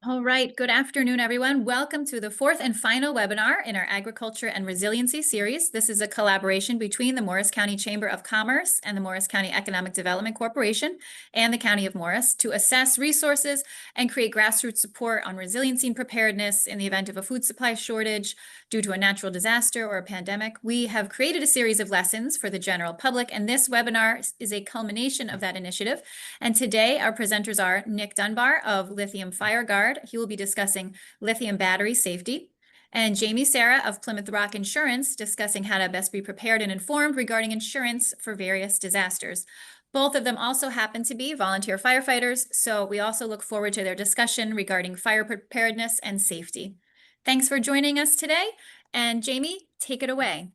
All right, good afternoon, everyone. Welcome to the fourth and final webinar in our Agriculture and Resiliency series. This is a collaboration between the Morris County Chamber of Commerce and the Morris County Economic Development Corporation and the County of Morris to assess resources and create grassroots support on resiliency and preparedness in the event of a food supply shortage due to a natural disaster or a pandemic. We have created a series of lessons for the general public, and this webinar is a culmination of that initiative. And today, our presenters are Nick Dunbar of Lithium FireGuard. He will be discussing lithium battery safety. And Jamie Sara of Plymouth Rock Insurance discussing how to best be prepared and informed regarding insurance for various disasters. Both of them also happen to be volunteer firefighters, so we also look forward to their discussion regarding fire preparedness and safety. Thanks for joining us today. And Jamie, take it away.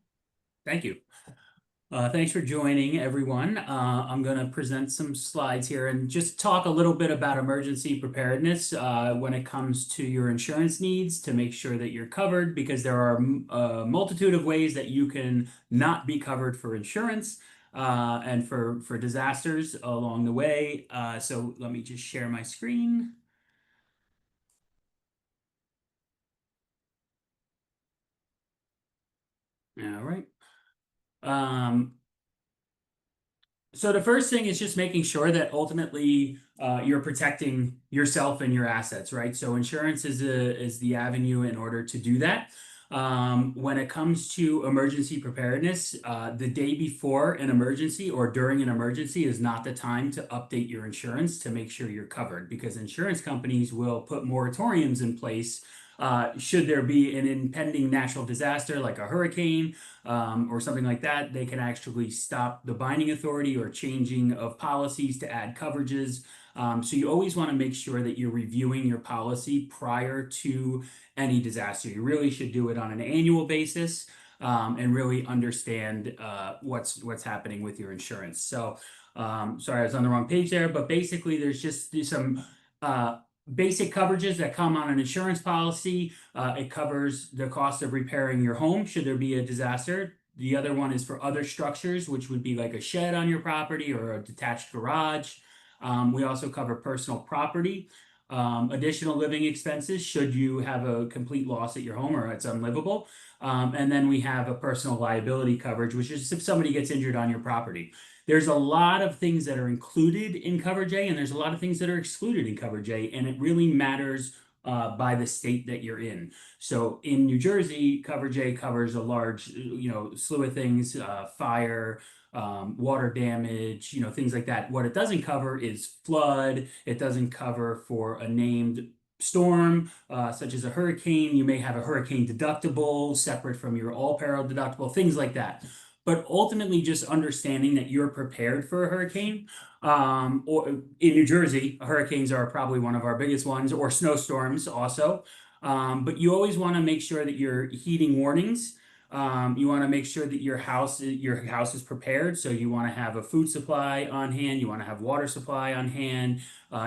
Thank you. Thanks for joining, everyone. I'm going to present some slides here and just talk a little bit about emergency preparedness when it comes to your insurance needs to make sure that you're covered, because there are a multitude of ways that you can not be covered for insurance and for disasters along the way. So let me just share my screen. All right. So the first thing is just making sure that ultimately you're protecting yourself and your assets, right? So insurance is the avenue in order to do that. When it comes to emergency preparedness, the day before an emergency or during an emergency is not the time to update your insurance to make sure you're covered, because insurance companies will put moratoriums in place should there be an impending natural disaster like a hurricane or something like that. They can actually stop the binding authority or changing of policies to add coverages. So you always want to make sure that you're reviewing your policy prior to any disaster. You really should do it on an annual basis and really understand what's happening with your insurance. So sorry, I was on the wrong page there, but basically there's just some basic coverages that come on an insurance policy. It covers the cost of repairing your home should there be a disaster. The other one is for other structures, which would be like a shed on your property or a detached garage. We also cover personal property, additional living expenses should you have a complete loss at your home or it's unlivable. And then we have a personal liability coverage, which is if somebody gets injured on your property. There's a lot of things that are included in Coverage A, and there's a lot of things that are excluded in Coverage A, and it really matters by the state that you're in. So in New Jersey, Coverage A covers a large, slew of things, fire, water damage, things like that. What it doesn't cover is flood. It doesn't cover for a named storm, such as a hurricane. You may have a hurricane deductible separate from your all peril deductible, things like that. But ultimately, just understanding that you're prepared for a hurricane. Or in New Jersey, hurricanes are probably one of our biggest ones, or snowstorms also. But you always want to make sure that your heating warnings. You want to make sure that your house is prepared. So you want to have a food supply on hand. You want to have water supply on hand.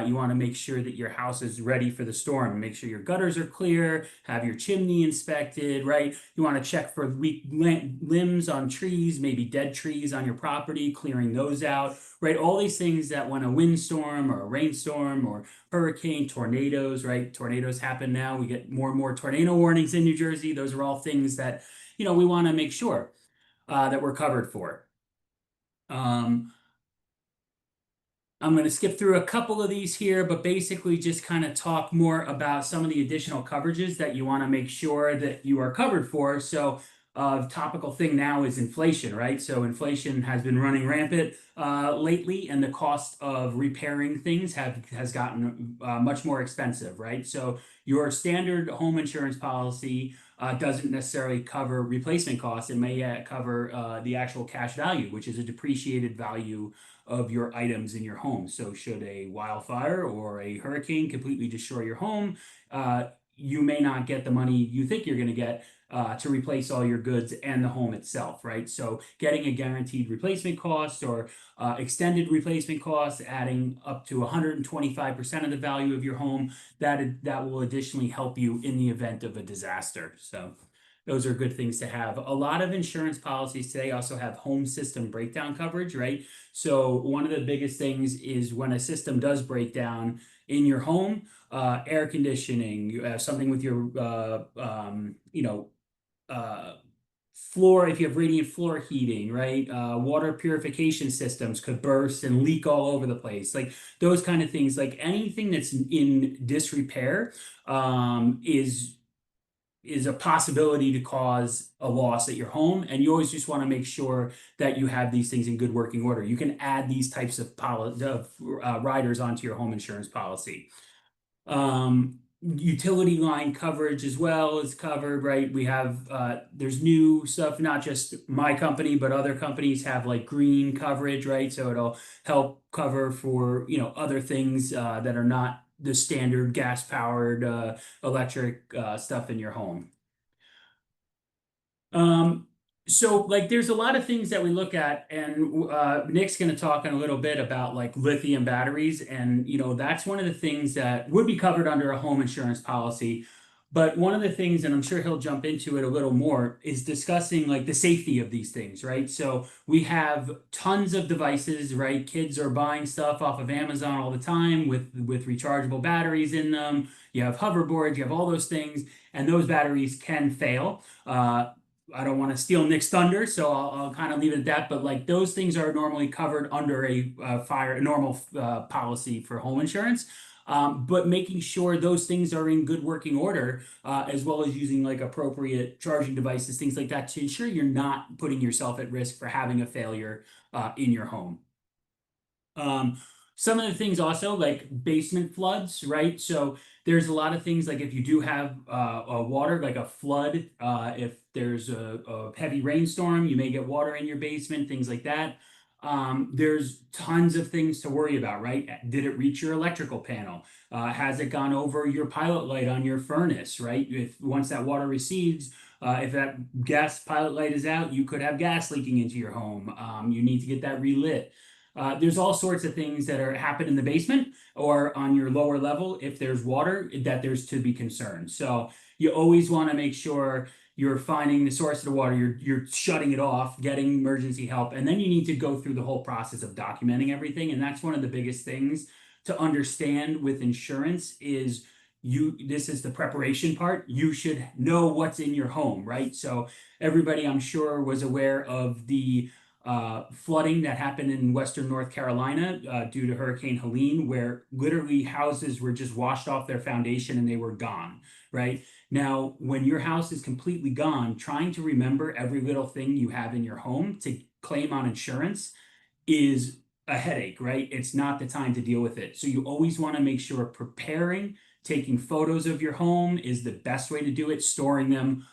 You want to make sure that your house is ready for the storm. Make sure your gutters are clear. Have your chimney inspected, right? You want to check for weak limbs on trees, maybe dead trees on your property, clearing those out, right? All these things that when a windstorm or a rainstorm or hurricane, tornadoes, right? Tornadoes happen now. We get more and more tornado warnings in New Jersey. Those are all things that we want to make sure that we're covered for. I'm going to skip through a couple of these here, but basically just kind of talk more about some of the additional coverages that you want to make sure that you are covered for. So topical thing now is inflation, right? So inflation has been running rampant lately, and the cost of repairing things has gotten much more expensive, right? So your standard home insurance policy doesn't necessarily cover replacement costs. It may cover the actual cash value, which is a depreciated value of your items in your home. So should a wildfire or a hurricane completely destroy your home, you may not get the money you think you're going to get to replace all your goods and the home itself, right? So getting a guaranteed replacement cost or extended replacement cost, adding up to 125% of the value of your home, that will additionally help you in the event of a disaster. So those are good things to have. A lot of insurance policies today also have home system breakdown coverage, right? So one of the biggest things is when a system does break down in your home, air conditioning, you have something with your, uh, floor, if you have radiant floor heating, right? Water purification systems could burst and leak all over the place. Like those kind of things, like anything that's in disrepair, is a possibility to cause a loss at your home. And you always just want to make sure that you have these things in good working order. You can add these types of riders onto your home insurance policy. Utility line coverage as well is covered, right? We have there's new stuff, not just my company, but other companies have like green coverage, right? So it'll help cover for, other things that are not the standard gas powered electric stuff in your home. Um, so like there's a lot of things that we look at, and Nick's going to talk in a little bit about like lithium batteries, and that's one of the things that would be covered under a home insurance policy. But one of the things, and I'm sure he'll jump into it a little more, is discussing like the safety of these things, right? So we have tons of devices, right? Kids are buying stuff off of Amazon all the time with rechargeable batteries in them. You have hoverboards, you have all those things, and those batteries can fail. I don't want to steal Nick's thunder, so I'll kind of leave it at that. But like those things are normally covered under a normal policy for home insurance. But making sure those things are in good working order, as well as using like appropriate charging devices, things like that, to ensure you're not putting yourself at risk for having a failure in your home. Um, some of the things also like basement floods, right? So there's a lot of things like if you do have a water, like a flood, if there's a heavy rainstorm, you may get water in your basement, things like that. There's tons of things to worry about, right? Did it reach your electrical panel? Has it gone over your pilot light on your furnace, right? If once that water recedes, if that gas pilot light is out, you could have gas leaking into your home. You need to get that relit. There's all sorts of things that happen in the basement or on your lower level. If there's water, that there's to be concerned. So you always want to make sure you're finding the source of the water, you're shutting it off, getting emergency help, and then you need to go through the whole process of documenting everything. And that's one of the biggest things to understand with insurance is this is the preparation part. You should know what's in your home, right? So everybody, I'm sure, was aware of the flooding that happened in Western North Carolina due to Hurricane Helene, where literally houses were just washed off their foundation and they were gone, right? Now, when your house is completely gone, trying to remember every little thing you have in your home to claim on insurance is a headache, right? It's not the time to deal with it. So you always want to make sure preparing, taking photos of your home is the best way to do it, storing them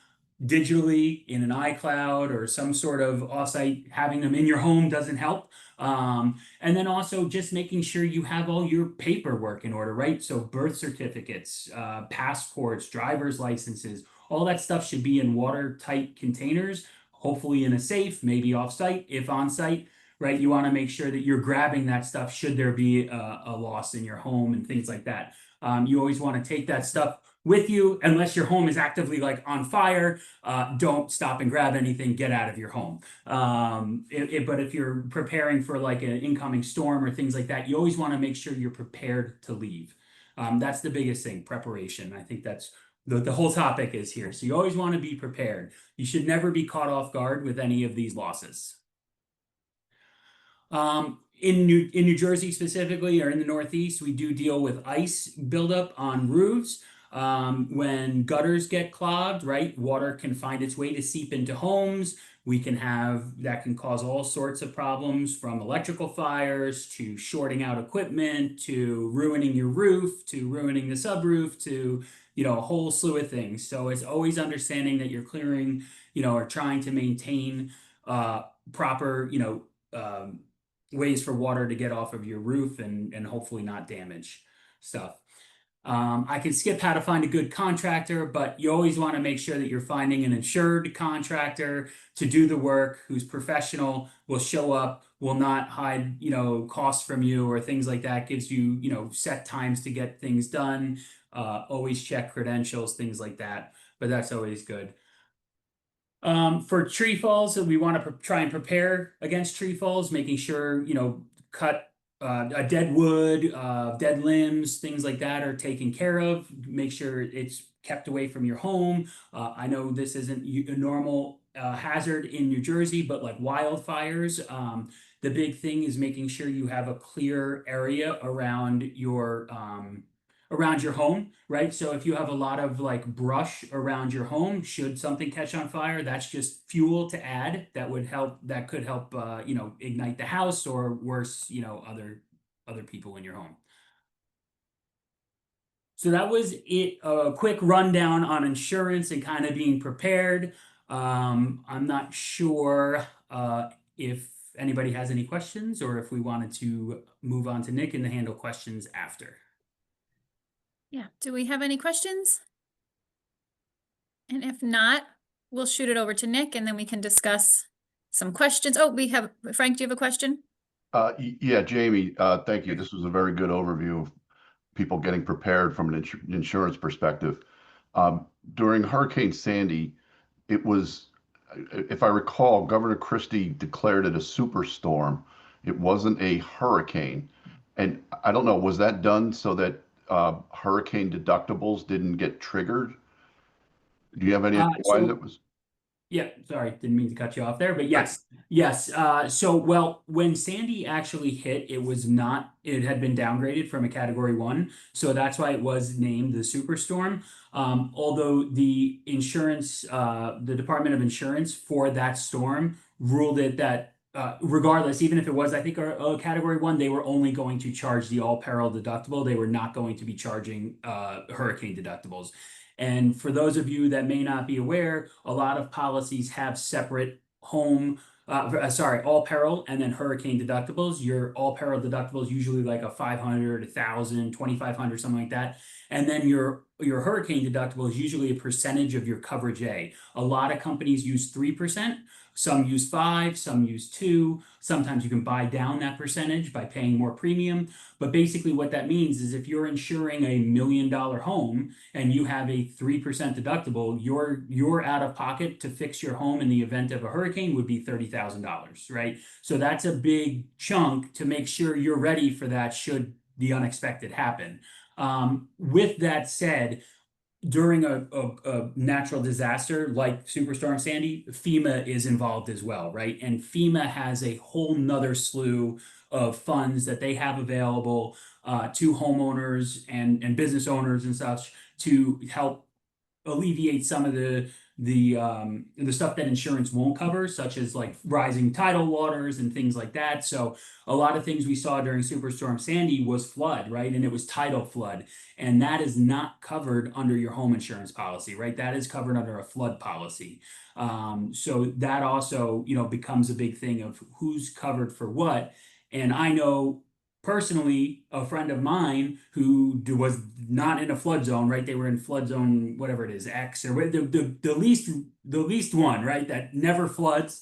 digitally in an iCloud or some sort of offsite. Having them in your home doesn't help. And then also just making sure you have all your paperwork in order, right? So birth certificates, passports, driver's licenses, all that stuff should be in watertight containers, hopefully in a safe, maybe offsite, if on site, right? You want to make sure that you're grabbing that stuff should there be a loss in your home and things like that. You always want to take that stuff with you unless your home is actively like on fire. Don't stop and grab anything, get out of your home. But if you're preparing for like an incoming storm or things like that, you always want to make sure you're prepared to leave. That's the biggest thing, preparation. I think that's the whole topic is here. So you always want to be prepared. You should never be caught off guard with any of these losses. In New Jersey specifically, or in the Northeast, we do deal with ice buildup on roofs. When gutters get clogged, right, water can find its way to seep into homes. That can cause all sorts of problems, from electrical fires to shorting out equipment to ruining your roof to ruining the subroof to, a whole slew of things. So it's always understanding that you're clearing, or trying to maintain proper, ways for water to get off of your roof and hopefully not damage stuff. I can skip how to find a good contractor, but you always want to make sure that you're finding an insured contractor to do the work, who's professional, will show up, will not hide, costs from you or things like that, gives you, set times to get things done. Always check credentials, things like that, but that's always good. For tree falls, we want to try and prepare against tree falls, making sure, cut a dead wood, dead limbs, things like that are taken care of. Make sure it's kept away from your home. I know this isn't a normal hazard in New Jersey, but like wildfires, the big thing is making sure you have a clear area around your home, right? So if you have a lot of like brush around your home, should something catch on fire, that's just fuel to add that could help ignite the house or worse, other people in your home. So that was it, a quick rundown on insurance and kind of being prepared. I'm not sure if anybody has any questions or if we wanted to move on to Nick and to handle questions after. Yeah. Do we have any questions? And if not, we'll shoot it over to Nick and then we can discuss some questions. Oh, Frank, do you have a question? Yeah, Jamie, thank you. This was a very good overview of people getting prepared from an insurance perspective. During Hurricane Sandy, it was, if I recall, Governor Christie declared it a superstorm. It wasn't a hurricane. And I don't know, was that done so that hurricane deductibles didn't get triggered? Do you have any idea why that So was? Yeah, sorry, didn't mean to cut you off there, but Right. yes. Well, when Sandy actually hit, it had been downgraded from a category one. So that's why it was named the superstorm. Although the Department of Insurance for that storm ruled it that regardless, even if it was, I think, a category one, they were only going to charge the all peril deductible. They were not going to be charging hurricane deductibles. And for those of you that may not be aware, a lot of policies have separate all peril and then hurricane deductibles. Your all peril deductible is usually like a 500, 1,000, 2,500, something like that. And then your hurricane deductible is usually a percentage of your coverage A. A lot of companies use 3%. Some use 5, some use 2. Sometimes you can buy down that percentage by paying more premium. But basically, what that means is if you're insuring $1 million home and you have a 3% deductible, your out of pocket to fix your home in the event of a hurricane would be $30,000, right? So that's a big chunk to make sure you're ready for that should the unexpected happen. With that said, during a natural disaster like Superstorm Sandy, FEMA is involved as well, right? And FEMA has a whole nother slew of funds that they have available to homeowners and business owners and such to help alleviate some of the stuff that insurance won't cover, such as like rising tidal waters and things like that. So a lot of things we saw during Superstorm Sandy was flood, right? And it was tidal flood, and that is not covered under your home insurance policy, right? That is covered under a flood policy. So that also, becomes a big thing of who's covered for what. And I know personally a friend of mine who was not in a flood zone, right? They were in flood zone, whatever it is, X or the least one, right? That never floods.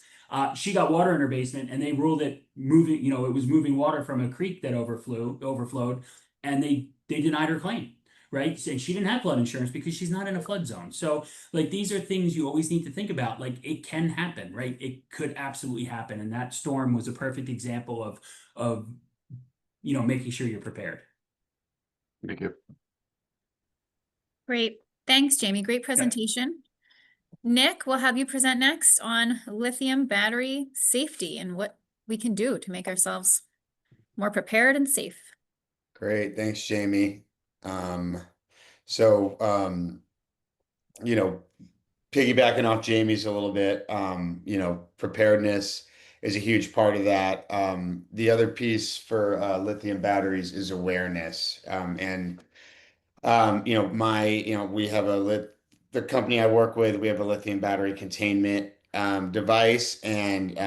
She got water in her basement and they ruled it moving, it was moving water from a creek that overflowed, and they denied her claim. Right. And she didn't have flood insurance because she's not in a flood zone. So, like, these are things you always need to think about. Like, it can happen, right? It could absolutely happen. And that storm was a perfect example of making sure you're prepared. Thank you. Great. Thanks, Jamie. Great presentation. Nick, we'll have you present next on lithium battery safety and what we can do to make ourselves more prepared and safe. Great, thanks, Jamie. Um, so, you know, piggybacking off Jamie's a little bit, preparedness is a huge part of that. The other piece for lithium batteries is awareness. We have the company I work with, we have a lithium battery containment device, and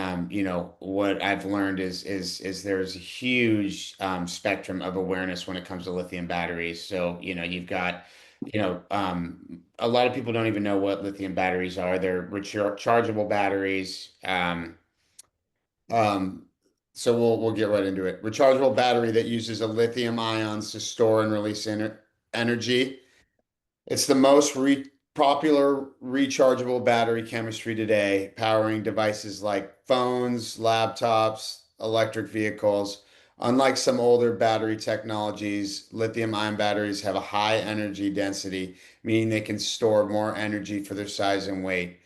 what I've learned is there's a huge spectrum of awareness when it comes to lithium batteries. So you've got a lot of people don't even know what lithium batteries are. They're rechargeable batteries. So we'll get right into it. Rechargeable battery that uses a lithium ions to store and release energy. It's the most popular rechargeable battery chemistry today, powering devices like phones, laptops, electric vehicles. Unlike some older battery technologies, lithium-ion batteries have a high energy density, meaning they can store more energy for their size and weight.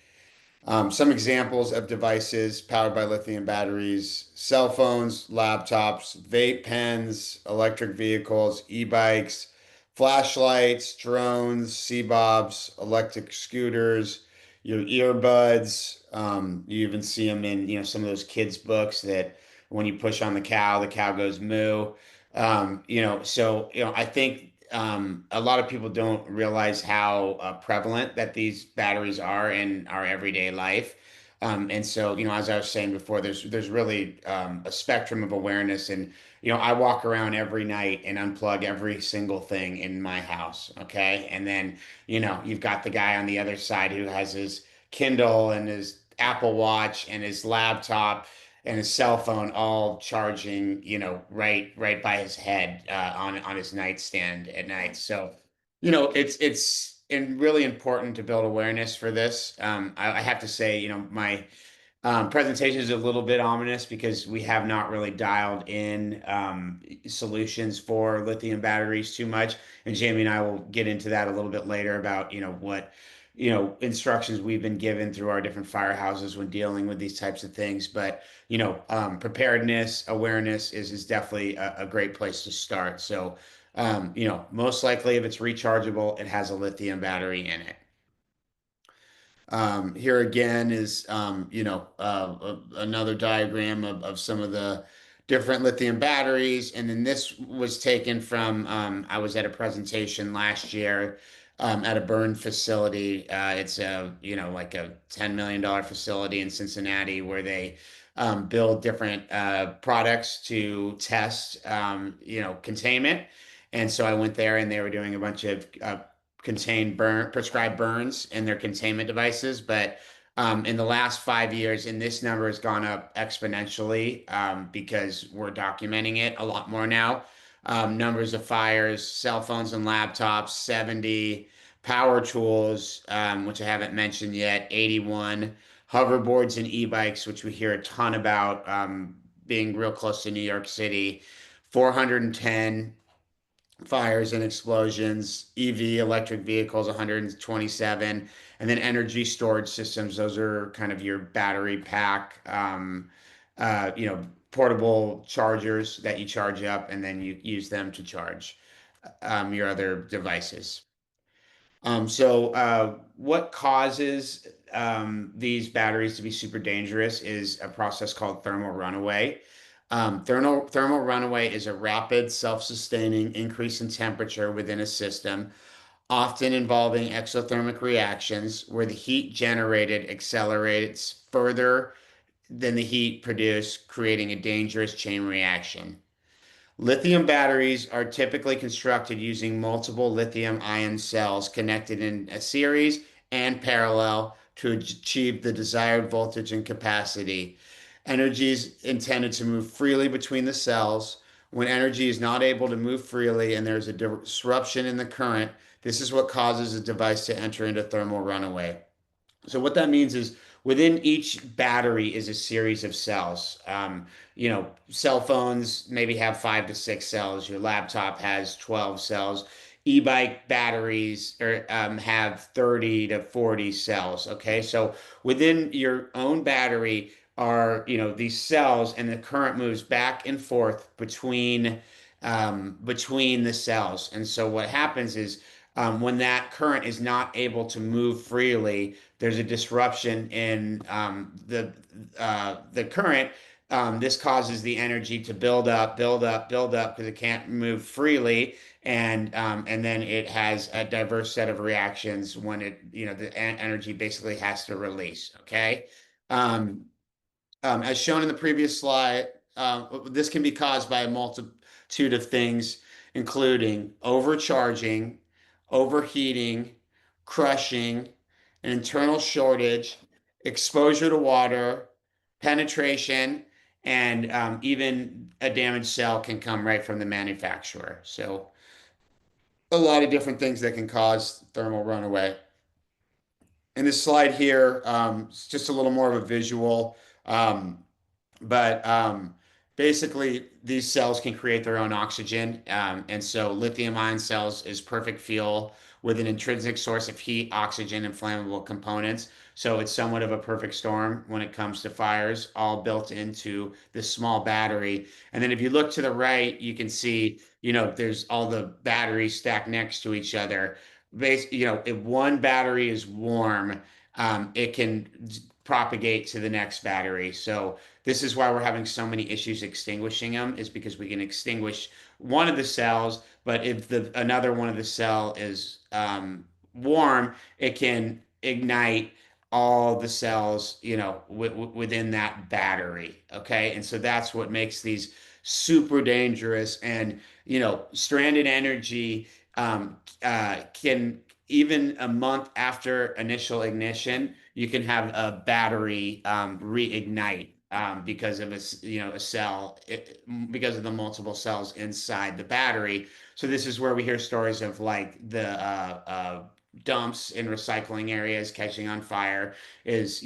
Some examples of devices powered by lithium batteries: cell phones, laptops, vape pens, electric vehicles, e-bikes, flashlights, drones, C-bobs, electric scooters, your earbuds. You even see them in, some of those kids' books that when you push on the cow goes moo. I think a lot of people don't realize how prevalent that these batteries are in our everyday life. As I was saying before, there's really a spectrum of awareness, and I walk around every night and unplug every single thing in my house. Okay, and then you've got the guy on the other side who has his Kindle and his Apple Watch and his laptop and his cell phone all charging, right by his head on his nightstand at night. So, it's really important to build awareness for this. I have to say, my presentation is a little bit ominous because we have not really dialed in solutions for lithium batteries too much. And Jamie and I will get into that a little bit later about, what, instructions we've been given through our different firehouses when dealing with these types of things. But, preparedness, awareness is definitely a great place to start. So, most likely if it's rechargeable, it has a lithium battery in it. Here again is, another diagram of some of the different lithium batteries. And then this was taken from, I was at a presentation last year at a burn facility. It's like a $10 million facility in Cincinnati where they build different products to test, containment. And so I went there and they were doing a bunch of prescribed burns in their containment devices. But in the last 5 years, and this number has gone up exponentially because we're documenting it a lot more now. Numbers of fires, cell phones and laptops, 70, power tools, which I haven't mentioned yet, 81, hoverboards and e-bikes, which we hear a ton about, being real close to New York City, 410 fires and explosions, EV electric vehicles 127, and then energy storage systems. Those are kind of your battery pack, portable chargers that you charge up and then you use them to charge your other devices. What causes these batteries to be super dangerous is a process called thermal runaway. Thermal runaway is a rapid, self-sustaining increase in temperature within a system, often involving exothermic reactions where the heat generated accelerates further than the heat produced, creating a dangerous chain reaction. Lithium batteries are typically constructed using multiple lithium ion cells connected in a series and parallel to achieve the desired voltage and capacity. Energy is intended to move freely between the cells. When energy is not able to move freely and there's a disruption in the current, this is what causes the device to enter into thermal runaway. So what that means is within each battery is a series of cells. Cell phones maybe have 5 to 6 cells. Your laptop has 12 cells. E-bike batteries have 30 to 40 cells. Okay, so within your own battery are these cells, and the current moves back and forth between the cells. And so what happens is when that current is not able to move freely, there's a disruption in the current. This causes the energy to build up, build up, build up because it can't move freely, and then it has a diverse set of reactions when the energy basically has to release. Okay. As shown in the previous slide, this can be caused by a multitude of things, including overcharging, overheating, crushing, an internal shortage, exposure to water, penetration, and even a damaged cell can come right from the manufacturer. So a lot of different things that can cause thermal runaway. And this slide here, it's just a little more of a visual. But basically, these cells can create their own oxygen. And so lithium ion cells is perfect fuel with an intrinsic source of heat, oxygen, and flammable components. So it's somewhat of a perfect storm when it comes to fires, all built into this small battery. And then if you look to the right, you can see, there's all the batteries stacked next to each other. If one battery is warm, it can propagate to the next battery. So this is why we're having so many issues extinguishing them, is because we can extinguish one of the cells, but if another one of the cell is warm, it can ignite all the cells, within that battery. Okay, and so that's what makes these super dangerous. And stranded energy can, even a month after initial ignition, you can have a battery reignite because of a cell, because of the multiple cells inside the battery. So this is where we hear stories of like the dumps in recycling areas catching on fire. Is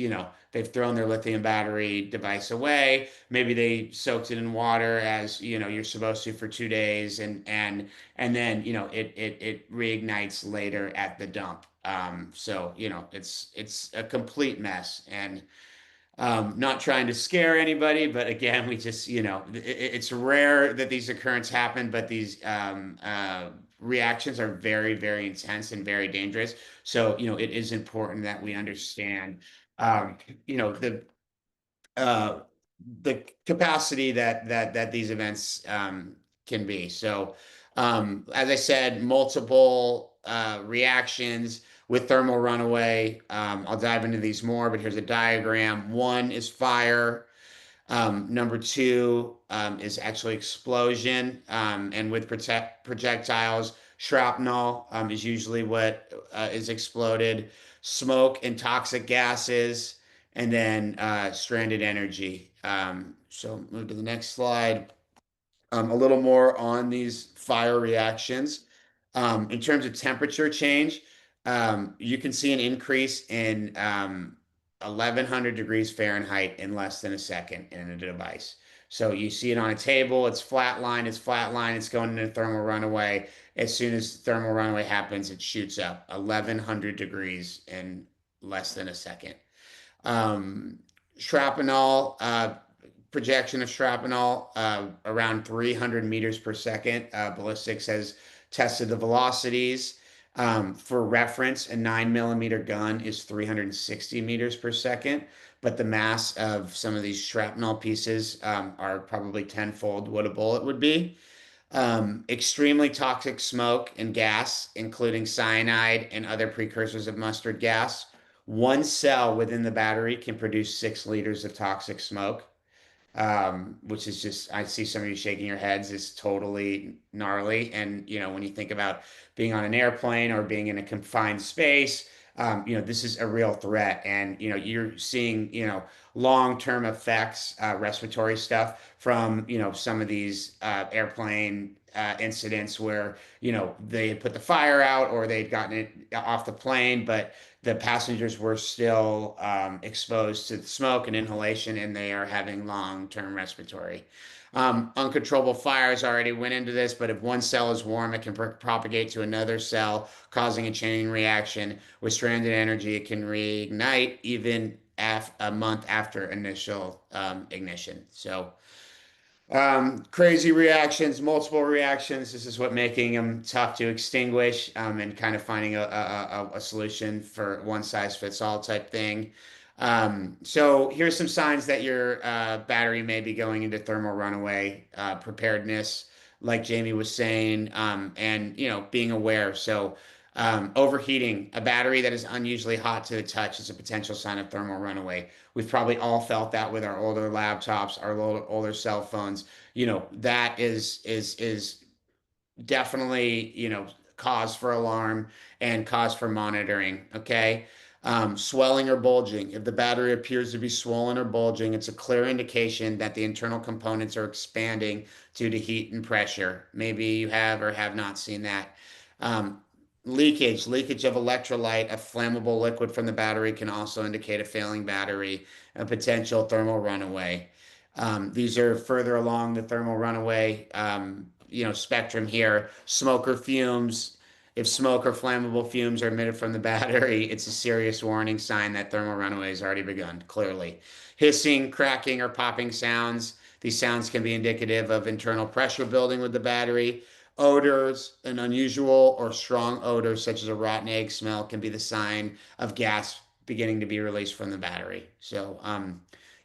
they've thrown their lithium battery device away. Maybe they soaked it in water, as you're supposed to, for 2 days, and then it reignites later at the dump. So it's a complete mess. And not trying to scare anybody, but again, we just, it's rare that these occurrences happen, but these reactions are very, very intense and very dangerous. So, it is important that we understand, um, you know, the uh, the capacity that these events can be. So, as I said, multiple reactions with thermal runaway. I'll dive into these more, but here's a diagram. One is fire. Number two is actually explosion, and with projectiles, shrapnel is usually what is exploded, smoke and toxic gases, and then stranded energy. So move to the next slide. A little more on these fire reactions. In terms of temperature change, you can see an increase in 1100 degrees Fahrenheit in less than a second in a device. So you see it on a table, it's flatline, it's going into thermal runaway. As soon as thermal runaway happens, it shoots up 1100 degrees in less than a second. Um, Shrapnel, projection of shrapnel around 300 meters per second. Ballistics has tested the velocities. For reference, a 9 millimeter gun is 360 meters per second, but the mass of some of these shrapnel pieces are probably tenfold what a bullet would be. Extremely toxic smoke and gas, including cyanide and other precursors of mustard gas. One cell within the battery can produce 6 liters of toxic smoke, which is just, I see some of you shaking your heads, is totally gnarly. And, when you think about being on an airplane or being in a confined space, this is a real threat. And, you're seeing, long-term effects, respiratory stuff from, some of these airplane incidents where, they had put the fire out or they'd gotten it off the plane, but the passengers were still exposed to the smoke and inhalation, and they are having long-term respiratory. Uncontrollable fires already went into this, but if one cell is warm, it can propagate to another cell, causing a chain reaction. With stranded energy, it can reignite even a month after initial ignition. So, crazy reactions, multiple reactions. This is what making them tough to extinguish, and kind of finding a solution for one size fits all type thing. So here's some signs that your battery may be going into thermal runaway. Preparedness, like Jamie was saying, and being aware. So overheating, a battery that is unusually hot to the touch is a potential sign of thermal runaway. We've probably all felt that with our older laptops, our older cell phones. That is definitely, cause for alarm and cause for monitoring. Okay. Swelling or bulging. If the battery appears to be swollen or bulging, it's a clear indication that the internal components are expanding due to heat and pressure. Maybe you have or have not seen that. Um, Leakage of electrolyte, a flammable liquid from the battery can also indicate a failing battery, a potential thermal runaway. These are further along the thermal runaway, spectrum here. Smoker fumes. If smoke or flammable fumes are emitted from the battery, it's a serious warning sign that thermal runaway has already begun, clearly. Hissing, cracking, or popping sounds. These sounds can be indicative of internal pressure building with the battery. Odors, an unusual or strong odor, such as a rotten egg smell, can be the sign of gas beginning to be released from the battery. So,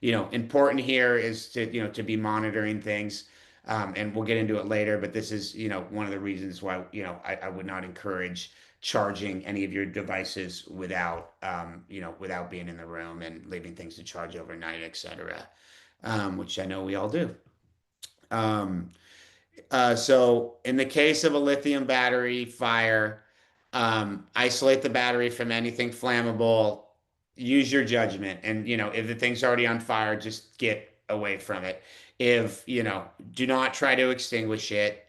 important here is to be monitoring things. And we'll get into it later, but this is, one of the reasons why, I would not encourage charging any of your devices without, without being in the room and leaving things to charge overnight, etc. Which I know we all do. So in the case of a lithium battery fire, isolate the battery from anything flammable. Use your judgment, and if the thing's already on fire, just get away from it. If do not try to extinguish it.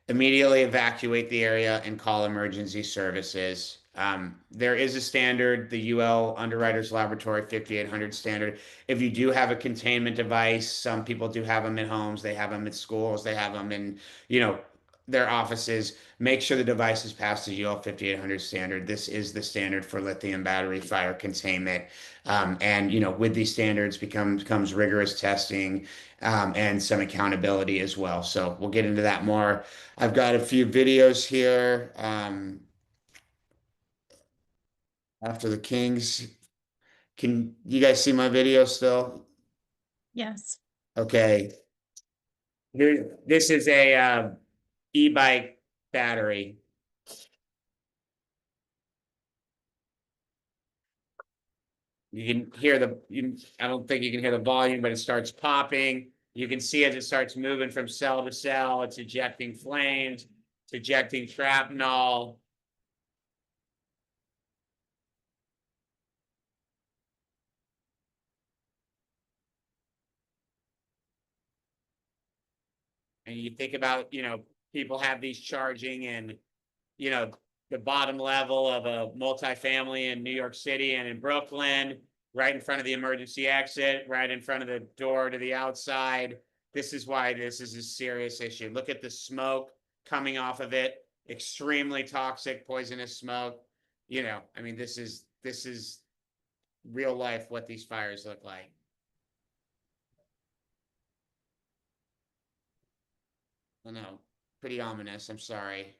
Immediately evacuate the area and call emergency services. There is a standard, the UL Underwriters Laboratory 5800 standard. If you do have a containment device, some people do have them in homes, they have them at schools, they have them in, their offices. Make sure the device is passed the UL 5800 standard. This is the standard for lithium battery fire containment. And with these standards comes rigorous testing, and some accountability as well. So we'll get into that more. I've got a few videos here. After the Kings. Can you guys see my video still? Yes. Okay. Here, this is a e-bike battery. You can hear I don't think you can hear the volume, but it starts popping. You can see as it starts moving from cell to cell, it's ejecting flames, it's ejecting shrapnel. And you think about, people have these charging in, the bottom level of a multifamily in New York City and in Brooklyn, right in front of the emergency exit, right in front of the door to the outside. This is why this is a serious issue. Look at the smoke coming off of it. Extremely toxic, poisonous smoke. This is real life what these fires look like. I know, pretty ominous. I'm sorry.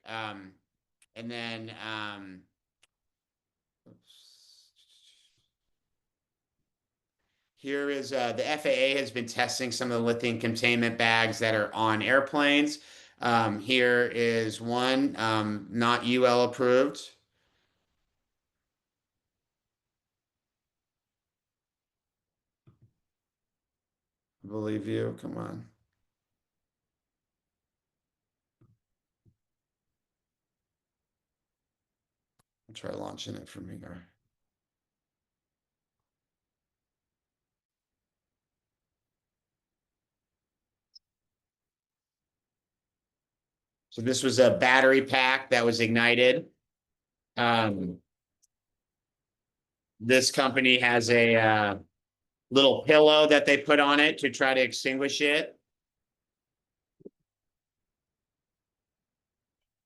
And then, here is the FAA has been testing some of the lithium containment bags that are on airplanes. Here is one, not UL approved. I believe you. Come on. I'll try launching it from here. So this was a battery pack that was ignited. This company has a little pillow that they put on it to try to extinguish it.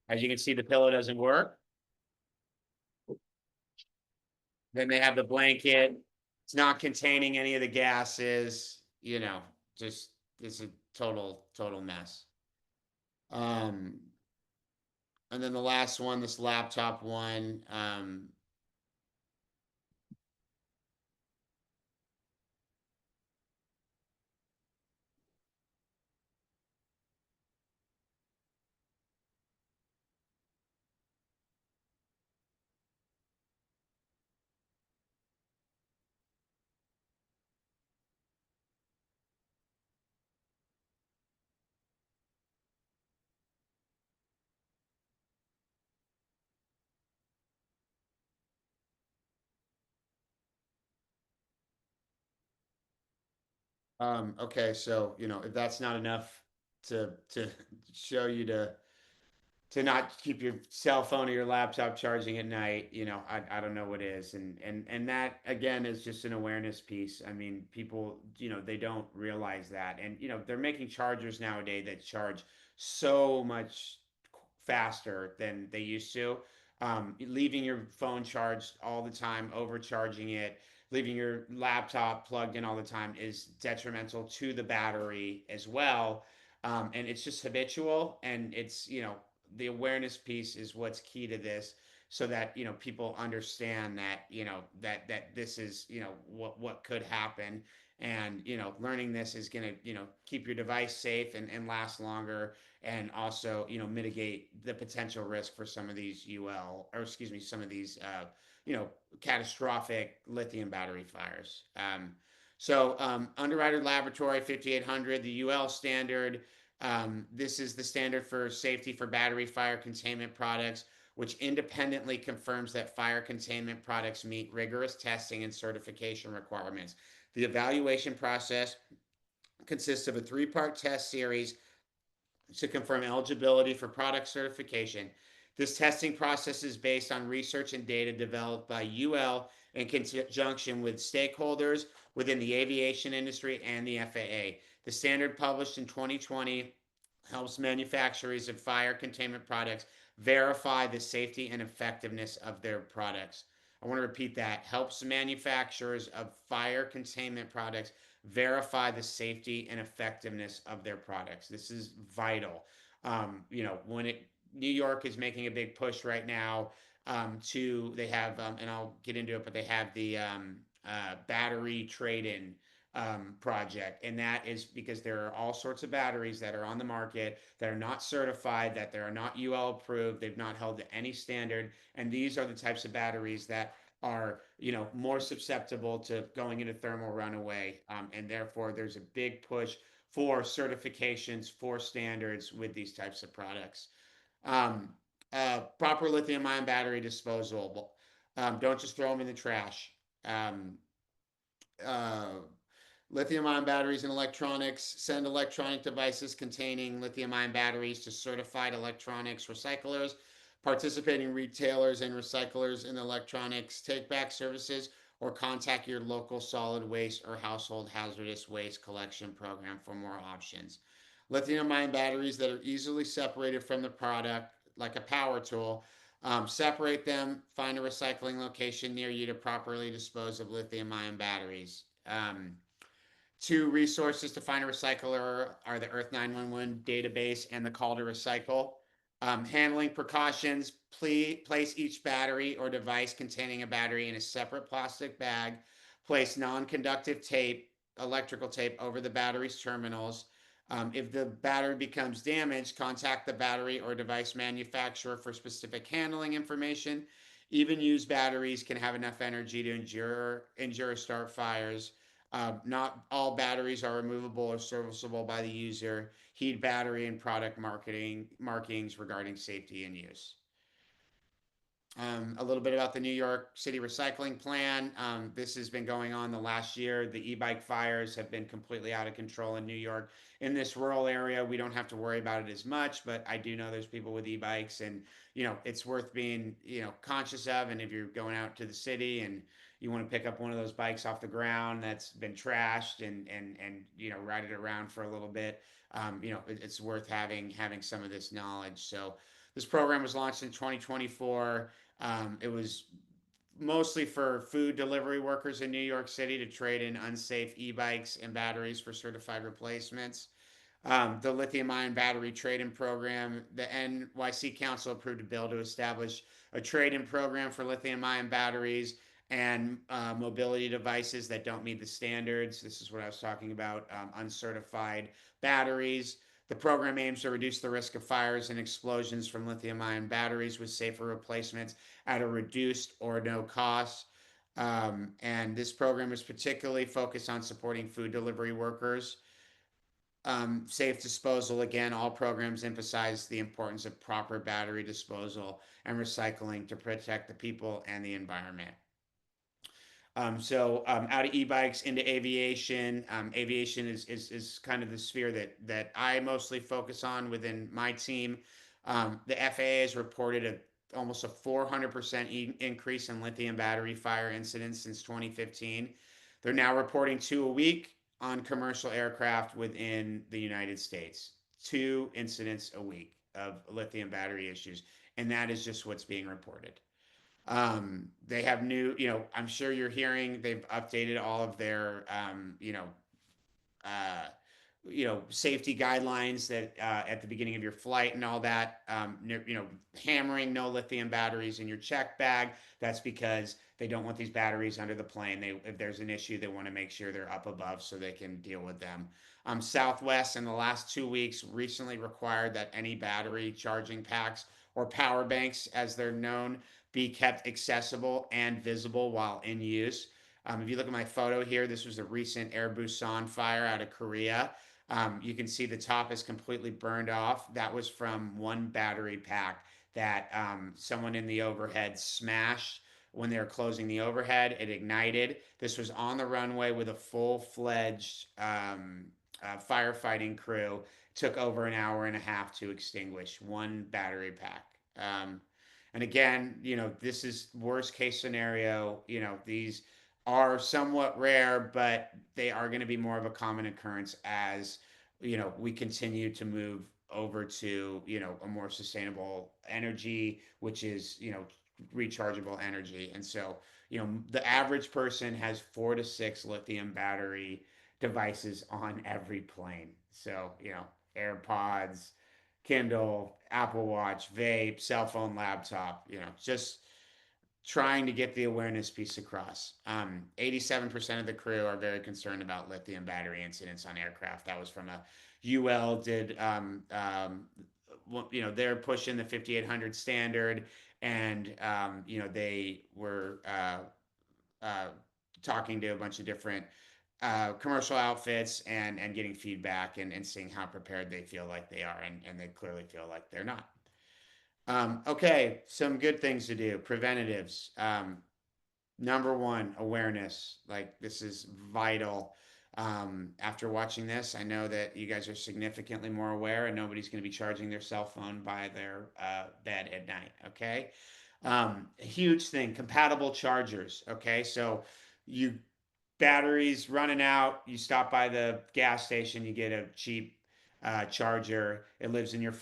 As you can see, the pillow doesn't work. Then they have the blanket. It's not containing any of the gases, just it's a total mess. And then the last one, this laptop one, okay, so if that's not enough to show you to to not keep your cell phone or your laptop charging at night, I don't know what is. And that again is just an awareness piece. I mean, people, they don't realize that. And, they're making chargers nowadays that charge so much faster than they used to. Leaving your phone charged all the time, overcharging it, leaving your laptop plugged in all the time is detrimental to the battery as well. And it's just habitual, and it's, the awareness piece is what's key to this, so that people understand that that this is what could happen. And learning this is going to keep your device safe and last longer, and also mitigate the potential risk for some of these some of these catastrophic lithium battery fires. Underwriter Laboratory 5800, the UL standard. This is the standard for safety for battery fire containment products, which independently confirms that fire containment products meet rigorous testing and certification requirements. The evaluation process consists of a three-part test series to confirm eligibility for product certification. This testing process is based on research and data developed by UL in conjunction with stakeholders within the aviation industry and the FAA. The standard, published in 2020, helps manufacturers of fire containment products verify the safety and effectiveness of their products. I want to repeat that. Helps manufacturers of fire containment products verify the safety and effectiveness of their products. This is vital. New York is making a big push right now, they have, and I'll get into it, but they have the battery trade-in project. And that is because there are all sorts of batteries that are on the market that are not certified, that they are not UL approved, they've not held to any standard. And these are the types of batteries that are more susceptible to going into thermal runaway, and therefore there's a big push for certifications, for standards with these types of products. Proper lithium ion battery disposal. Don't just throw them in the trash. Uh, Lithium ion batteries and electronics. Send electronic devices containing lithium ion batteries to certified electronics recyclers, participating retailers and recyclers in electronics take back services, or contact your local solid waste or household hazardous waste collection program for more options. Lithium ion batteries that are easily separated from the product, like a power tool. Separate them, find a recycling location near you to properly dispose of lithium ion batteries. Two resources to find a recycler are the Earth 911 database and the Call to Recycle. Handling precautions: place each battery or device containing a battery in a separate plastic bag. Place non-conductive tape, electrical tape, over the battery's terminals. If the battery becomes damaged, contact the battery or device manufacturer for specific handling information. Even used batteries can have enough energy to endure or start fires. Not all batteries are removable or serviceable by the user. Heed battery and product markings regarding safety and use. A little bit about the New York City recycling plan. This has been going on the last year. The e-bike fires have been completely out of control in New York. In this rural area, we don't have to worry about it as much, but I do know there's people with e-bikes, and it's worth being conscious of. And if you're going out to the city and you want to pick up one of those bikes off the ground that's been trashed and ride it around for a little bit, it's worth having some of this knowledge. So this program was launched in 2024. It was mostly for food delivery workers in New York City to trade in unsafe e-bikes and batteries for certified replacements. The lithium ion battery trade-in program, the NYC Council approved a bill to establish a trade-in program for lithium ion batteries and mobility devices that don't meet the standards. This is what I was talking about, uncertified batteries. The program aims to reduce the risk of fires and explosions from lithium ion batteries with safer replacements at a reduced or no cost. And this program is particularly focused on supporting food delivery workers. Safe disposal. Again, all programs emphasize the importance of proper battery disposal and recycling to protect the people and the environment. Out of e-bikes into aviation. Aviation is kind of the sphere that I mostly focus on within my team. The FAA has reported almost a 400% increase in lithium battery fire incidents since 2015. They're now reporting 2 a week on commercial aircraft within the United States. 2 incidents a week of lithium battery issues, and that is just what's being reported. They have new, I'm sure you're hearing they've updated all of their, uh, safety guidelines that at the beginning of your flight and all that. Hammering no lithium batteries in your check bag. That's because they don't want these batteries under the plane. If there's an issue, they want to make sure they're up above so they can deal with them. Southwest in the last 2 weeks recently required that any battery charging packs or power banks, as they're known, be kept accessible and visible while in use. If you look at my photo here, this was a recent Air Busan fire out of Korea. You can see the top is completely burned off. That was from one battery pack that someone in the overhead smashed when they were closing the overhead. It ignited. This was on the runway with a full-fledged firefighting crew. Took over an hour and a half to extinguish one battery pack. And again, this is worst case scenario. These are somewhat rare, but they are going to be more of a common occurrence as we continue to move over to a more sustainable energy, which is rechargeable energy. And so the average person has 4 to 6 lithium battery devices on every plane. So AirPods, Kindle, Apple Watch, vape, cell phone, laptop, just trying to get the awareness piece across. 87% of the crew are very concerned about lithium battery incidents on aircraft. That was from a UL did, they're pushing the 5800 standard, and, they were talking to a bunch of different commercial outfits and getting feedback and seeing how prepared they feel like they are, and they clearly feel like they're not. Okay, some good things to do. Preventatives. Number one, awareness. Like, this is vital. After watching this, I know that you guys are significantly more aware, and nobody's going to be charging their cell phone by their bed at night. Okay. A huge thing, compatible chargers. Okay. So you batteries running out, you stop by the gas station, you get a cheap charger. It lives in your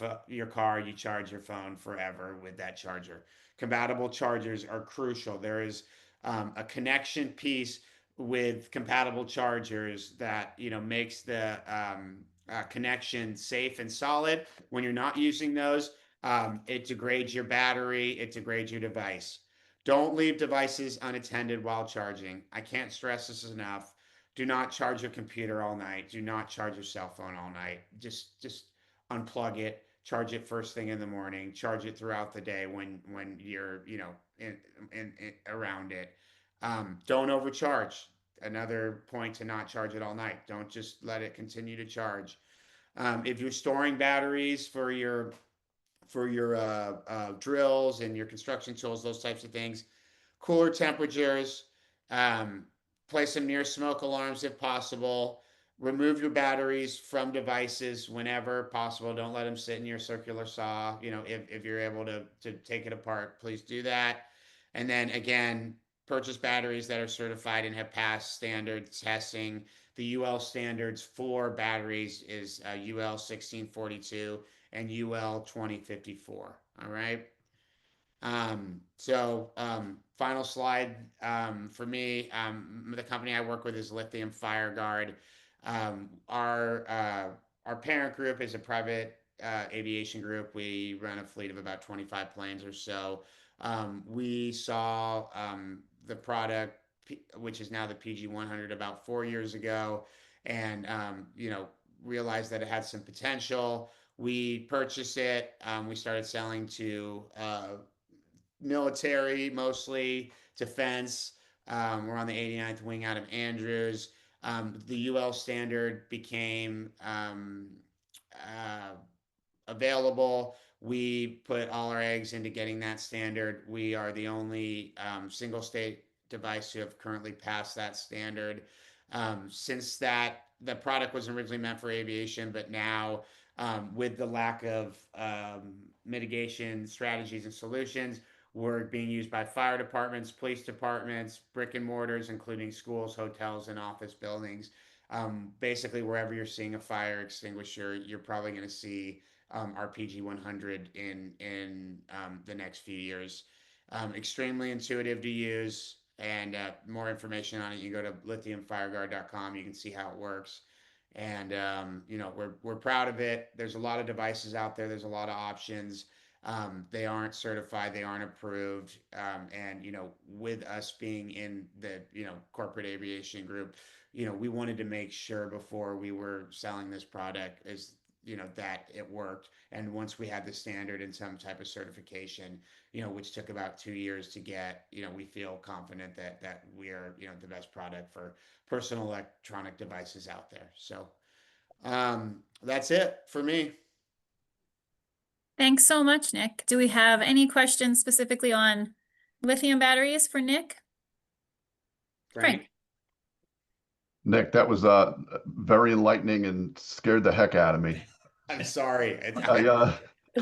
car. You charge your phone forever with that charger. Compatible chargers are crucial. There is a connection piece with compatible chargers that makes the connection safe and solid. When you're not using those, it degrades your battery. It degrades your device. Don't leave devices unattended while charging. I can't stress this enough. Do not charge your computer all night. Do not charge your cell phone all night. Just unplug it. Charge it first thing in the morning. Charge it throughout the day when you're around it. Don't overcharge. Another point to not charge it all night. Don't just let it continue to charge. If you're storing batteries for your drills and your construction tools, those types of things, cooler temperatures. Um, Place them near smoke alarms if possible. Remove your batteries from devices whenever possible. Don't let them sit in your circular saw. If you're able to take it apart, please do that. And then again, purchase batteries that are certified and have passed standard testing. The UL standards for batteries is UL 1642 and UL 2054. All right. Final slide for me. The company I work with is Lithium FireGuard. Our parent group is a private aviation group. We run a fleet of about 25 planes or so. We saw the product, which is now the PG100, about 4 years ago, and realized that it had some potential. We purchased it. We started selling to military, mostly defense. We're on the 89th wing out of Andrews. The UL standard became available. We put all our eggs into getting that standard. We are the only single state device to have currently passed that standard. Since the product was originally meant for aviation, but now with the lack of mitigation strategies and solutions. We're being used by fire departments, police departments, brick and mortars, including schools, hotels, and office buildings. Basically, wherever you're seeing a fire extinguisher, you're probably going to see our PG 100 in the next few years. Extremely intuitive to use, and more information on it, you go to lithiumfireguard.com. You can see how it works, and you know, we're proud of it. There's a lot of devices out there. There's a lot of options. They aren't certified, they aren't approved, and you know, with us being in the, you know, corporate aviation group, you know, we wanted to make sure before we were selling this product is, you know, that it worked. And once we had the standard and some type of certification, you know, which took about 2 years to get, you know, we feel confident that we are, you know, the best product for personal electronic devices out there. So that's it for me. Thanks so much, Nick. Do we have any questions specifically on lithium batteries for Nick? Frank? Nick, that was very enlightening and scared the heck out of me. I'm sorry. I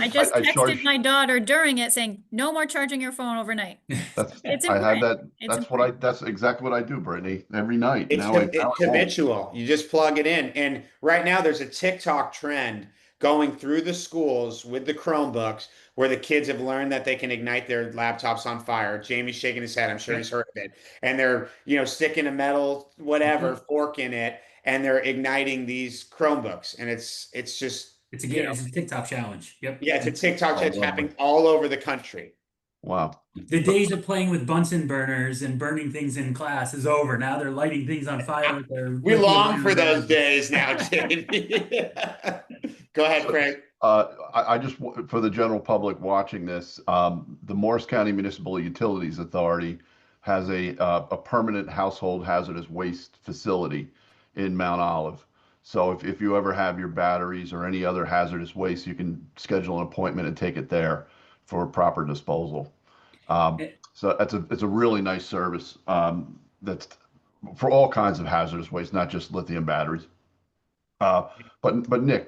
just I texted charged. my daughter during it saying, no more charging your phone overnight. That's It's I had important. that. It's That's what important. that's exactly what I do, Brittany, every night. It's Now I it's won't. habitual. You just plug it in. And right now there's a TikTok trend going through the schools with the Chromebooks where the kids have learned that they can ignite their laptops on fire. Jamie's shaking his head. I'm sure Yep. he's heard of it. And they're, you know, sticking a metal whatever fork in it and they're igniting these Chromebooks. And it's just, It's a you game. know, It's a TikTok challenge. Yep. yeah, it's a TikTok Oh, that's lovely. happening all over the country. Wow. The days of playing with Bunsen burners and burning things in class is over. Now they're lighting things on fire with their We long for lithium-ion those batteries. days now, Jamie. Go ahead, Frank. I just, for the general public watching this, the Morris County Municipal Utilities Authority has a permanent household hazardous waste facility in Mount Olive. So if you ever have your batteries or any other hazardous waste, you can schedule an appointment and take it there for proper disposal. So it's a really nice service, that's for all kinds of hazardous waste, not just lithium batteries. Uh, but Nick,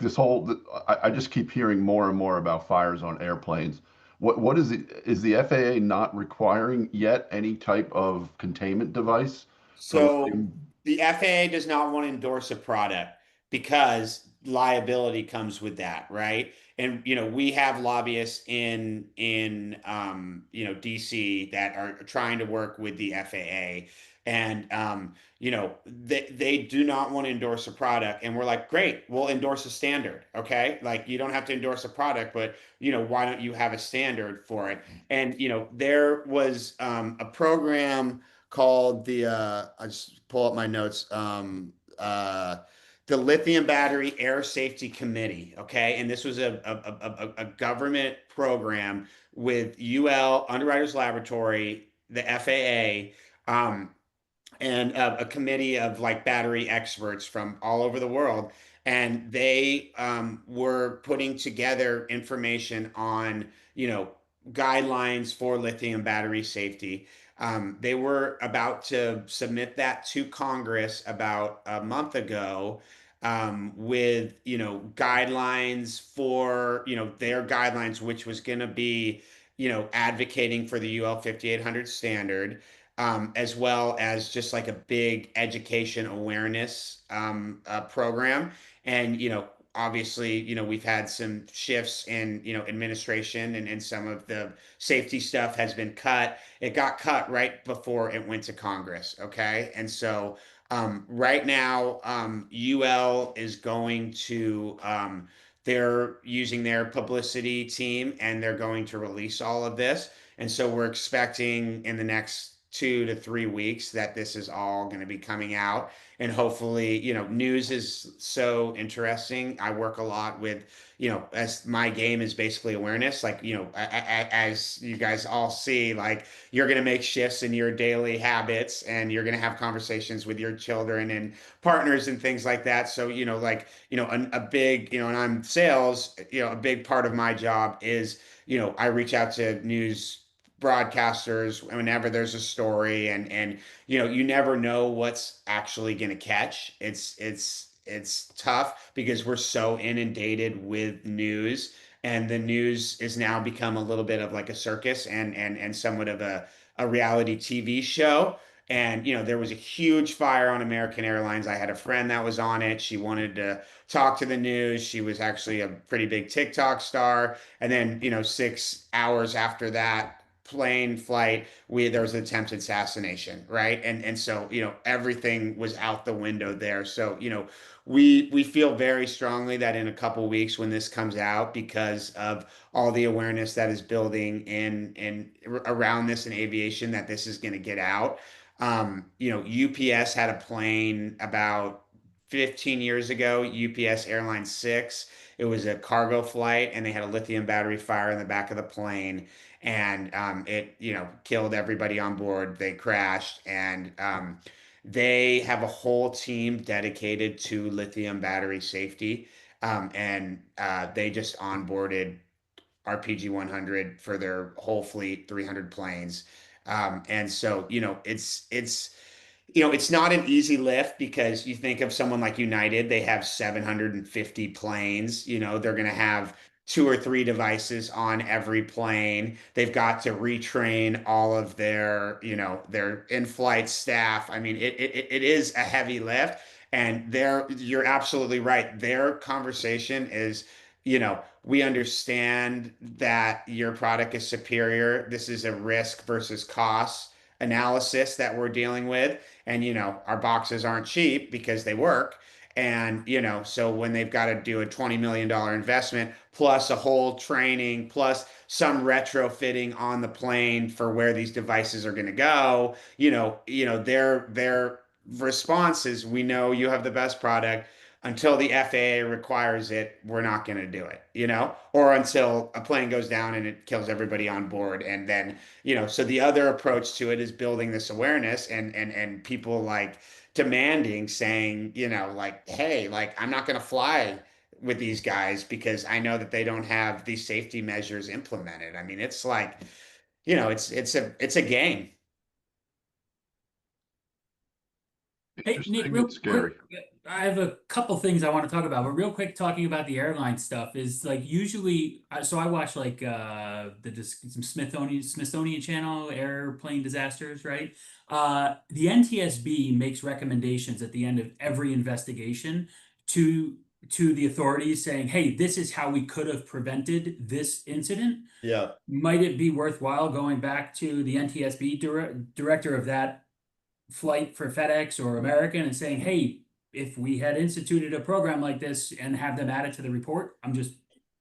I just keep hearing more and more about fires on airplanes. What is it? Is the FAA not requiring yet any type of containment device for So lithium? the FAA does not want to endorse a product because liability comes with that, right? And you know, we have lobbyists in you know, DC that are trying to work with the FAA, and you know, they do not want to endorse a product, and we're like, great, we'll endorse a standard, okay? Like you don't have to endorse a product, but you know, why don't you have a standard for it? And you know, there was a program called I just pull up my notes. The Lithium Battery Air Safety Committee. Okay. And this was a government program with UL, Underwriters Laboratory, the FAA, and a committee of like battery experts from all over the world. And they were putting together information on, you know, guidelines for lithium battery safety. They were about to submit that to Congress about a month ago, with, you know, guidelines for, you know, their guidelines, which was going to be, you know, advocating for the UL 5800 standard, as well as just like a big education awareness program. And, you know, obviously, you know, we've had some shifts in, you know, administration, and some of the safety stuff has been cut. It got cut right before it went to Congress. Okay. And so right now, UL is going to, they're using their publicity team and they're going to release all of this. And so we're expecting in the next 2 to 3 weeks that this is all going to be coming out. And hopefully, you know, news is so interesting. I work a lot with, you know, as my game is basically awareness. Like, you know, as you guys all see, like you're going to make shifts in your daily habits and you're going to have conversations with your children and partners and things like that. So, you know, like, you know, a big, you know, and I'm sales, you know, a big part of my job is, you know, I reach out to news broadcasters whenever there's a story, and you know, you never know what's actually going to catch. It's tough because we're so inundated with news, and the news is now become a little bit of like a circus and somewhat of a reality TV show. And there was a huge fire on American Airlines. I had a friend that was on it. She wanted to talk to the news. She was actually a pretty big TikTok star. And then 6 hours after that plane flight, there was an attempted assassination, right? And so everything was out the window there. So we feel very strongly that in a couple weeks when this comes out, because of all the awareness that is building in around this in aviation, that this is going to get out. UPS had a plane about 15 years ago, UPS Airline 6. It was a cargo flight, and they had a lithium battery fire in the back of the plane, and it killed everybody on board. They crashed, and they have a whole team dedicated to lithium battery safety, and they just onboarded RPG 100 for their whole fleet, 300 planes. And so, it's not an easy lift, because you think of someone like United, they have 750 planes. They're going to have 2 or 3 devices on every plane. They've got to retrain all of their in-flight staff. I mean, it is a heavy lift. And you're absolutely right. Their conversation is, we understand that your product is superior. This is a risk versus cost analysis that we're dealing with. And, our boxes aren't cheap because they work. And, so when they've got to do a $20 million investment, plus a whole training, plus some retrofitting on the plane for where these devices are going to go, their response is, we know you have the best product. Until the FAA requires it, we're not going to do it, or until a plane goes down and it kills everybody on board. And then, so the other approach to it is building this awareness, and people like demanding, saying, like, hey, like, I'm not going to fly with these guys because I know that they don't have these safety measures implemented. I mean, it's like, it's a game. Hey, Nick, Interesting real and scary. quick, I have a couple things I want to talk about, but real quick, talking about the airline stuff is like usually, so I watch like some Smithsonian Channel airplane disasters, right? The NTSB makes recommendations at the end of every investigation to the authorities saying, "Hey, this is how we could have prevented this incident. Yeah. Might it be worthwhile going back to the NTSB director of that flight for FedEx or American and saying, hey, if we had instituted a program like this and have them add it to the report?" I'm just,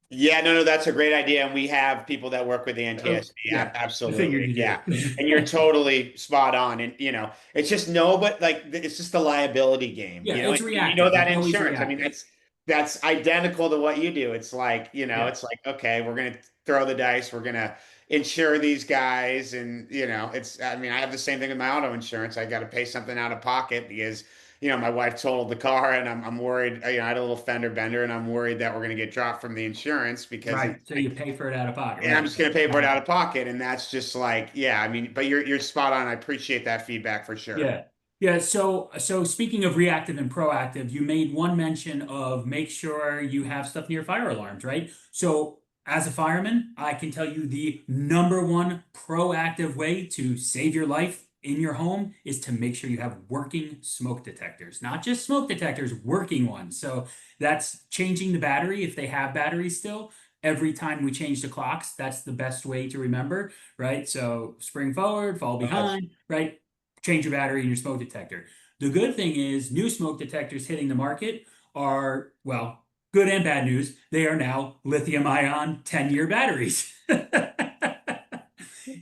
Yeah, no, that's a great idea. And we have people that work with the oh, NTSB. yeah, I figured Absolutely. you Yeah. did. And you're totally spot on. And, it's just no, but like, it's just a liability game, Yeah, it's and reactive. that It's always insurance. I mean, reactive. that's identical to what you do. It's like, Yeah. it's like, okay, we're going to throw the dice. We're going to insure these guys. And, I mean, I have the same thing with my auto insurance. I got to pay something out of pocket because my wife totaled the car, and I'm worried. I had a little fender bender, and I'm worried that we're going to get dropped from the insurance because Right. So you pay for it out of pocket. and I'm Right. just going to pay for it out of pocket. And that's just like, yeah, I mean, but you're spot on. I appreciate that feedback for sure. Yeah. Yeah. So speaking of reactive and proactive, you made one mention of make sure you have stuff near fire alarms, right? So as a fireman, I can tell you the number one proactive way to save your life in your home is to make sure you have working smoke detectors, not just smoke detectors, working ones. So that's changing the battery if they have batteries still. Every time we change the clocks, that's the best way to remember, right? So spring forward, fall behind, right? Change your battery in your smoke detector. The good thing is new smoke detectors hitting the market are, well, good and bad news. They are now lithium ion 10-year batteries. And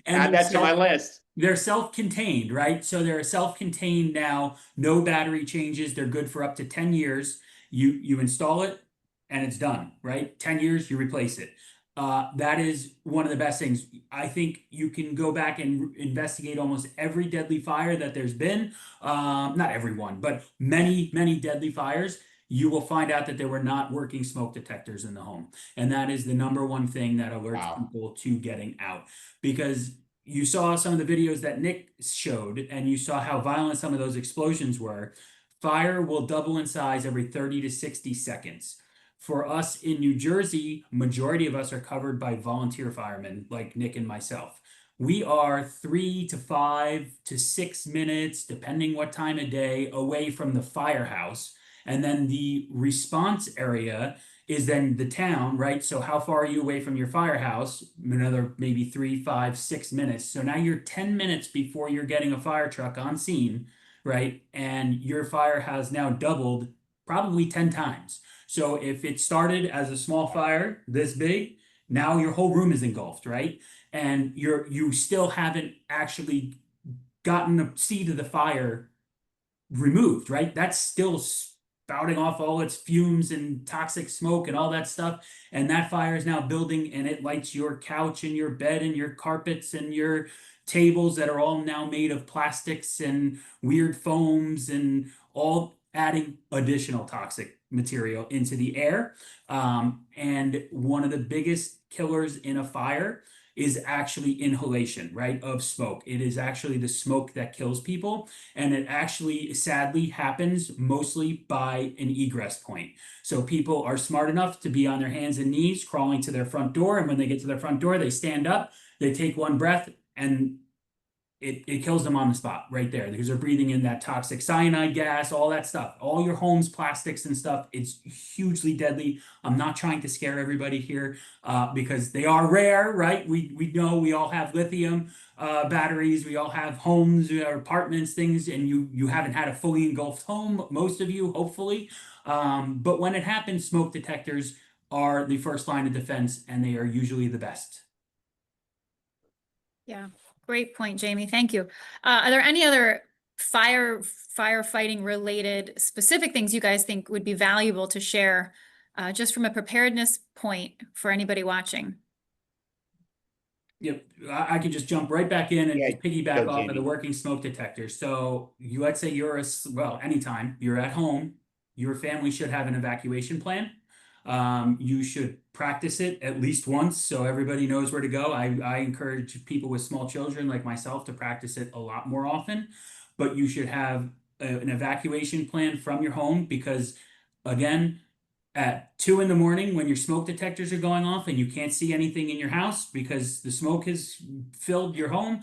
Add that to my list. they're self-contained, right? So they're self-contained now, no battery changes. They're good for up to 10 years. You install it and it's done, right? 10 years, you replace it. That is one of the best things. I think you can go back and investigate almost every deadly fire that there's been. Not every one, but many, many deadly fires. You will find out that there were not working smoke detectors in the home. And that is the number one thing that alerts Wow. people to getting out. Because you saw some of the videos that Nick showed, and you saw how violent some of those explosions were. Fire will double in size every 30 to 60 seconds. For us in New Jersey, majority of us are covered by volunteer firemen like Nick and myself. We are 3 to 5 to 6 minutes, depending what time of day, away from the firehouse. And then the response area is then the town, right? So how far are you away from your firehouse? Another maybe 3, 5, 6 minutes. So now you're 10 minutes before you're getting a fire truck on scene, right? And your fire has now doubled probably 10 times. So if it started as a small fire this big, now your whole room is engulfed, right? And you still haven't actually gotten the seed of the fire removed, right? That's still spouting off all its fumes and toxic smoke and all that stuff. And that fire is now building and it lights your couch and your bed and your carpets and your tables that are all now made of plastics and weird foams and all adding additional toxic material into the air. And one of the biggest killers in a fire is actually inhalation, right, of smoke. It is actually the smoke that kills people. And it actually sadly happens mostly by an egress point. So people are smart enough to be on their hands and knees crawling to their front door. And when they get to their front door, they stand up, they take one breath, and it kills them on the spot right there because they're breathing in that toxic cyanide gas, all that stuff, all your home's plastics and stuff. It's hugely deadly. I'm not trying to scare everybody here because they are rare, right? We know we all have lithium batteries. We all have homes, we have apartments, things, and you haven't had a fully engulfed home, most of you, hopefully. But when it happens, smoke detectors are the first line of defense, and they are usually the best. Yeah, great point, Jamie. Thank you. Are there any other firefighting related specific things you guys think would be valuable to share just from a preparedness point for anybody watching? Yep, I could just jump right back in and Yeah, just piggyback go, off of the Jamie. working smoke detector. So let's say well, anytime you're at home, your family should have an evacuation plan. You should practice it at least once so everybody knows where to go. I encourage people with small children like myself to practice it a lot more often, but you should have an evacuation plan from your home because, again, at 2 in the morning when your smoke detectors are going off and you can't see anything in your house because the smoke has filled your home,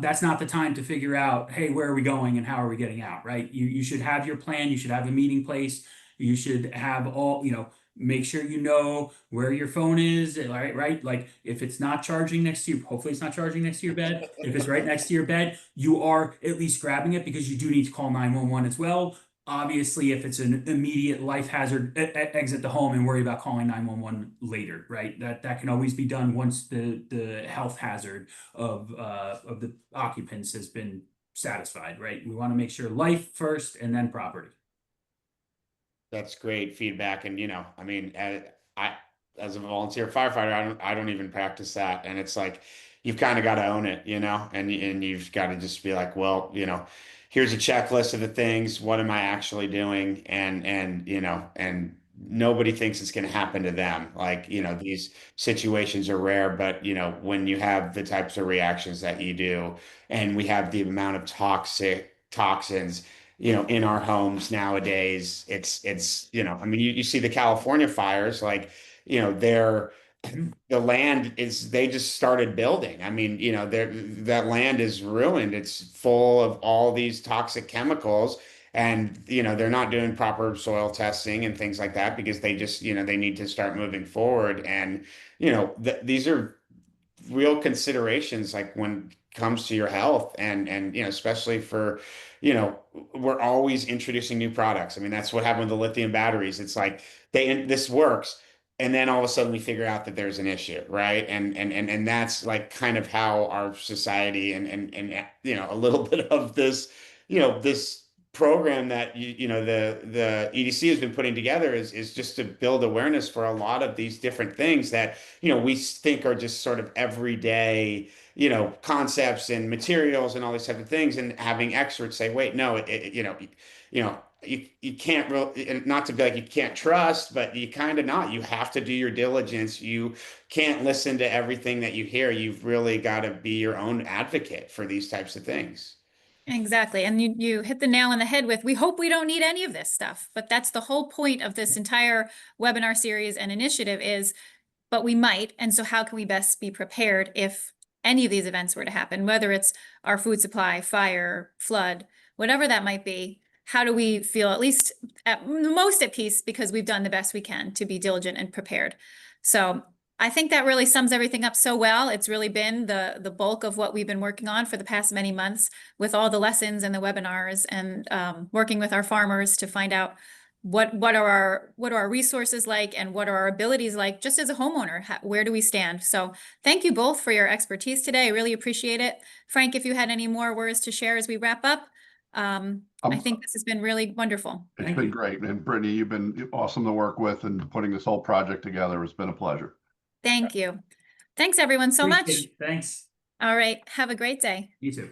that's not the time to figure out, hey, where are we going and how are we getting out, right? You should have your plan. You should have a meeting place. You should have all, make sure you know where your phone is, right? Like if it's not charging next to you, hopefully it's not charging next to your bed. If it's right next to your bed, you are at least grabbing it because you do need to call 911 as well. Obviously, if it's an immediate life hazard, exit the home and worry about calling 911 later, right? That can always be done once the health hazard of the occupants has been satisfied, right? We want to make sure life first and then property. That's great feedback. And, I mean, as a volunteer firefighter, I don't even practice that. And it's like, you've kind of got to own it, and you've got to just be like, well, here's a checklist of the things. What am I actually doing? And nobody thinks it's going to happen to them. Like, these situations are rare, but, when you have the types of reactions that you do, and we have the amount of toxins in our homes nowadays, it's I mean, you see the California fires, like, they're the land is they just started building. I mean, that land is ruined. It's full of all these toxic chemicals. And, they're not doing proper soil testing and things like that because they just, they need to start moving forward. And, these are real considerations like when it comes to your health and especially for we're always introducing new products. I mean, that's what happened with the lithium batteries. It's like this works, and then all of a sudden we figure out that there's an issue, right? And that's like kind of how our society and a little bit of this this program that the EDC has been putting together is just to build awareness for a lot of these different things that we think are just sort of everyday concepts and materials and all these type of things, and having experts say, wait, no, you can't really, not to be like you can't trust, but you kind of not. You have to do your diligence. You can't listen to everything that you hear. You've really got to be your own advocate for these types of things. Exactly. And you hit the nail on the head with, we hope we don't need any of this stuff. But that's the whole point of this entire webinar series and initiative is, but we might. And so how can we best be prepared if any of these events were to happen, whether it's our food supply, fire, flood, whatever that might be? How do we feel at least at most at peace because we've done the best we can to be diligent and prepared? So I think that really sums everything up so well. It's really been the bulk of what we've been working on for the past many months with all the lessons and the webinars and working with our farmers to find out what are our resources like and what are our abilities like just as a homeowner. Where do we stand? So thank you both for your expertise today. I really appreciate it. Frank, if you had any more words to share as we wrap up, I think this has been really wonderful. It's been great. And Brittany, you've been awesome to work with and putting this whole project together. It's been a pleasure. Thank you. Thanks everyone so much. Thanks. All right. Have a great day. You too.